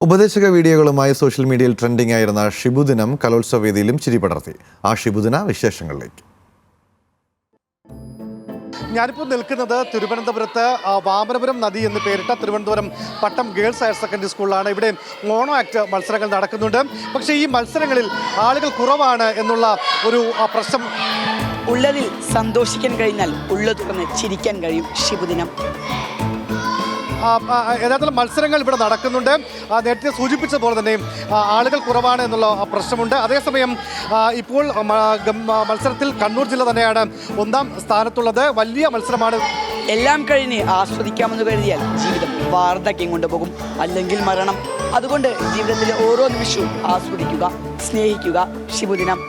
ഉപദേശക വീഡിയോകളുമായി സോഷ്യൽ മീഡിയയിൽ ട്രെൻഡിംഗ് ആയിരുന്ന ഷിബുദിനം കലോത്സവ വേദിയിലും ചിരി പടർത്തി. ആ ഷിബുദിന വിശേഷങ്ങളിലേക്ക്. ഞാനിപ്പോൾ നിൽക്കുന്നത് തിരുവനന്തപുരത്ത് വാമനപുരം നദി എന്ന് പേരിട്ട തിരുവനന്തപുരം പട്ടം ഗേൾസ് ഹയർ സെക്കൻഡറി സ്കൂളിലാണ്. ഇവിടെ മോണോ ആക്ട് മത്സരങ്ങൾ നടക്കുന്നുണ്ട്. പക്ഷേ ഈ മത്സരങ്ങളിൽ ആളുകൾ കുറവാണ് എന്നുള്ള ഒരു പ്രശ്നം. ഉള്ളതിൽ സന്തോഷിക്കാൻ കഴിഞ്ഞാൽ ഉള്ളത് തുറന്ന് ചിരിക്കാൻ കഴിയും. ഷിബുദിനം യഥാർത്ഥത്തിൽ മത്സരങ്ങൾ ഇവിടെ നടക്കുന്നുണ്ട്. നേരത്തെ സൂചിപ്പിച്ച പോലെ തന്നെ ആളുകൾ കുറവാണ് എന്നുള്ള പ്രശ്നമുണ്ട്. അതേസമയം ഇപ്പോൾ മത്സരത്തിൽ കണ്ണൂർ ജില്ല തന്നെയാണ് ഒന്നാം സ്ഥാനത്തുള്ളത്. വലിയ മത്സരമാണ്. എല്ലാം കഴിഞ്ഞ് ആസ്വദിക്കാമെന്ന് കരുതിയാൽ ജീവിതം വാർദ്ധക്യം കൊണ്ടുപോകും, അല്ലെങ്കിൽ മരണം. അതുകൊണ്ട് ജീവിതത്തിലെ ഓരോ നിമിഷവും ആസ്വദിക്കുക, സ്നേഹിക്കുക. ഷിബുദിനം.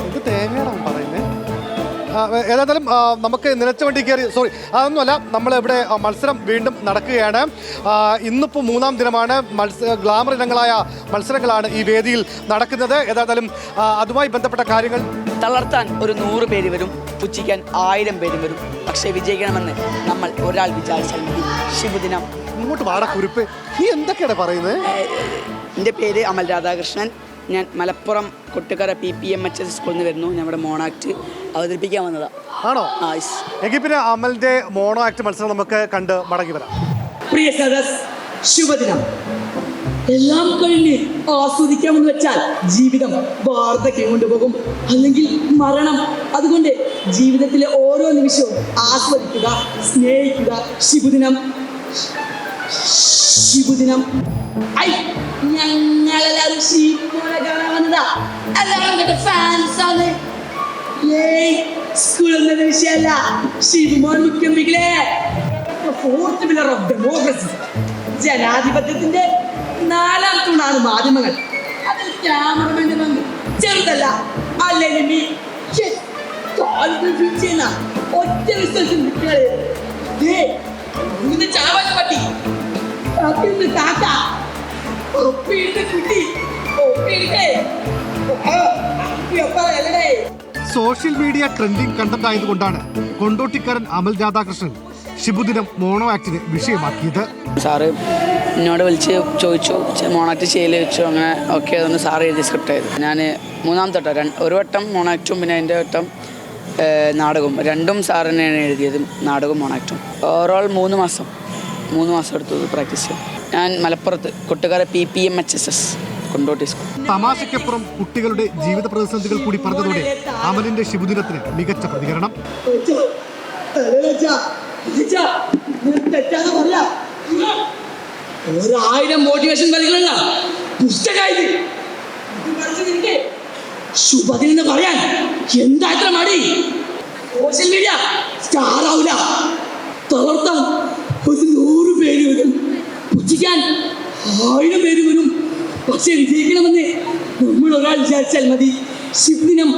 ഇത് തേങ്ങയാണ് പറയുന്നത്. ഏതായാലും നമുക്ക് നിലച്ച വണ്ടി കയറി അതൊന്നുമല്ല, നമ്മളിവിടെ മത്സരം വീണ്ടും നടക്കുകയാണ്. ഇന്നിപ്പോൾ മൂന്നാം ദിനമാണ്. ഗ്ലാമർ ഇനങ്ങളായ മത്സരങ്ങളാണ് ഈ വേദിയിൽ നടക്കുന്നത്. ഏതായാലും അതുമായി ബന്ധപ്പെട്ട കാര്യങ്ങൾ തളർത്താൻ ഒരു 100 പേര് വരും, പുച്ഛിക്കാൻ 1000 പേരും വരും. പക്ഷേ വിജയിക്കണമെന്ന് നമ്മൾ ഒരാൾ വിചാരിച്ചാൽ മതി. ഷിബുദിനം. ഇങ്ങോട്ട് വാടക്കുറിപ്പ്. ഈ എന്തൊക്കെയാണ് പറയുന്നത്? എൻ്റെ പേര് അമൽ രാധാകൃഷ്ണൻ. ഞാൻ മലപ്പുറം കൊട്ടുകര PPMHS സ്കൂളിൽ നിന്ന് വരുന്നു. ഞാൻ ഇവിടെ മോണോ ആക്ട് അവതരിപ്പിക്കാൻ വന്നതാണ്. ആണോ? എങ്കിൽ പിന്നെ അമലിൻ്റെ മോണോ ആക്ട് മത്സരം നമുക്ക് കണ്ട് മടങ്ങി വരാം. പ്രിയ സദസ്, ശുഭദിനം. എല്ലാം കഴിഞ്ഞ് ആസ്വദിക്കാമെന്ന് വെച്ചാൽ ജീവിതം വാർദ്ധക്യം കൊണ്ടുപോകും, അല്ലെങ്കിൽ മരണം. അതുകൊണ്ട് ജീവിതത്തിലെ ഓരോ നിമിഷവും ആസ്വദിക്കുക, സ്നേഹിക്കുക. ഷിബുദിനം. ഷിബുദിനം. ഞങ്ങളെല്ലാവരും ഷീപ്പോടെ കാണാൻ വന്നതാ. എല്ലാവരും ഫാൻസാണ്. സ്കൂൾ എന്ന വിഷയമല്ല, ഷിബുമോൻ മുഖ്യമന്ത്രികളെ ഫോർത്ത് പില്ലർ ഓഫ് ഡെമോക്രസി. ജനാധിപത്യത്തിന്റെ 4ാം തൂണാണ് മാധ്യമങ്ങൾ. അതിൽ ക്യാമറമാന്റെ പങ്ക് ചെറുതല്ല. അല്ലെങ്കിൽ ഒറ്റ വിശ്വസം കുട്ടികളെ ചാവാൻ പറ്റി കാക്ക സോഷ്യൽ മീഡിയ ട്രെൻഡിംഗ് കണ്ടന്റ് ആയതുകൊണ്ടാണ് കൊണ്ടോട്ടിക്കാരൻ അമൽ രാധാകൃഷ്ണൻ ഷിബുദിനം മോണോ ആക്ടിന് വിഷയമാക്കിയത്. സാറ് എന്നോട് വിളിച്ച് ചോദിച്ചു, മോണോ ആക്ട് ചെയ്യൽ വെച്ചു. അങ്ങനെ ഓക്കെ അതൊന്ന് സാറ് എഴുതി സ്ക്രിപ്റ്റ് ആയത്. ഞാൻ 3ാമത്തെ വട്ടം, ഒരു വട്ടം മോണോ ആക്ടും പിന്നെ അതിൻ്റെ വട്ടം നാടകവും, രണ്ടും സാർ തന്നെയാണ് എഴുതിയത്. നാടകവും മോണോ ആക്ടും. ഓവറോൾ 3 മാസം എടുത്തു പ്രാക്ടീസ് ചെയ്യാൻ. ഞാൻ മലപ്പുറത്ത് കൊട്ടുകാര PPMHS കൊണ്ടോട്ടി സ്കൂൾ. തമാശയ്ക്കപ്പുറം കുട്ടികളുടെ ജീവിത പ്രതിസന്ധികൾ കൂടി പറഞ്ഞതോടെ അമലിന്റെ ഷിബുദിനത്തിന് മികച്ച പ്രതികരണം. 1000 മോട്ടിവേഷൻ കളികളുള്ള പുസ്തകമായത് ശുഭദിനം എന്ന് പറയാൻ എന്താ ഇത്ര മടി? സോഷ്യൽ മീഡിയ സ്റ്റാർ ആവില്ല. തളർത്താൻ ഒരു 100 പേര് വരും, പുച്ഛിക്കാൻ 1000 പേര് വരും. പക്ഷെ വിജയിക്കണമെന്ന് നമ്മൾ ഒരാൾ വിചാരിച്ചാൽ മതി. ശിവദിനം.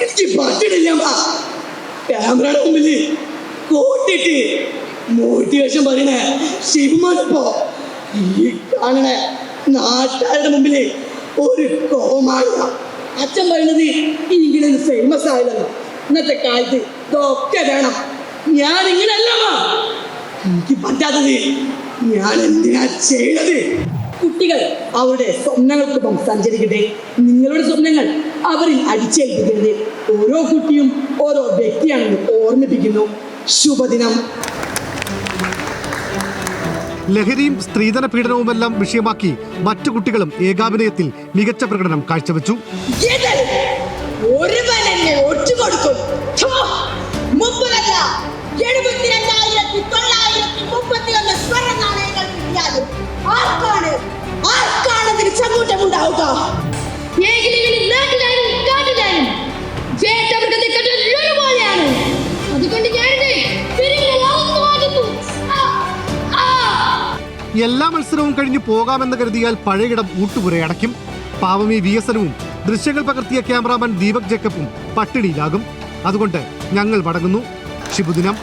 എനിക്ക് പറ്റില്ല. ക്യാമറയുടെ മുമ്പിൽ കോട്ടിട്ട് മോട്ടിവേഷൻ പറയണേ ശിവമാണിപ്പോ ഈ കാണണേ നാട്ടുകാരുടെ മുമ്പിൽ ഒരു കോമായ. അച്ഛൻ പറയുന്നത് ഇങ്ങനെ ഫേമസ് ആയില്ലെന്നോ. ഇന്നത്തെ കാലത്ത് ഇതൊക്കെ വേണം. ഞാൻ ഇങ്ങനെയല്ല, എനിക്ക് പറ്റാത്തത് ഞാൻ എന്തിനാ ചെയ്യണത്? കുട്ടികൾ അവരുടെ സ്വപ്നങ്ങൾക്കൊപ്പം സഞ്ചരിക്കട്ടെ. നിങ്ങളുടെ സ്വപ്നങ്ങൾ അവരിൽ അടിച്ചേൽപ്പിക്കരുത്. ഓരോ കുട്ടിയും ഓരോ വ്യക്തിയാണെന്ന് ഓർമ്മിപ്പിക്കുന്നു. ശുഭദിനം. ലഹരിയും സ്ത്രീധന പീഡനവുമെല്ലാം വിഷയമാക്കി മറ്റു കുട്ടികളും ഏകാഭിനയത്തിൽ മികച്ച പ്രകടനം കാഴ്ചവെച്ചു. എല്ലാ മത്സരവും കഴിഞ്ഞ് പോകാമെന്ന് കരുതിയാൽ പഴയയിടം ഊട്ടുപുരയടയ്ക്കും. പാവമി വികസനവും ദൃശ്യങ്ങൾ പകർത്തിയ ക്യാമറാമാൻ ദീപക് ജേക്കബും പട്ടിണിയിലാകും. അതുകൊണ്ട് ഞങ്ങൾ മടങ്ങുന്നു. ഷിബുദിനം.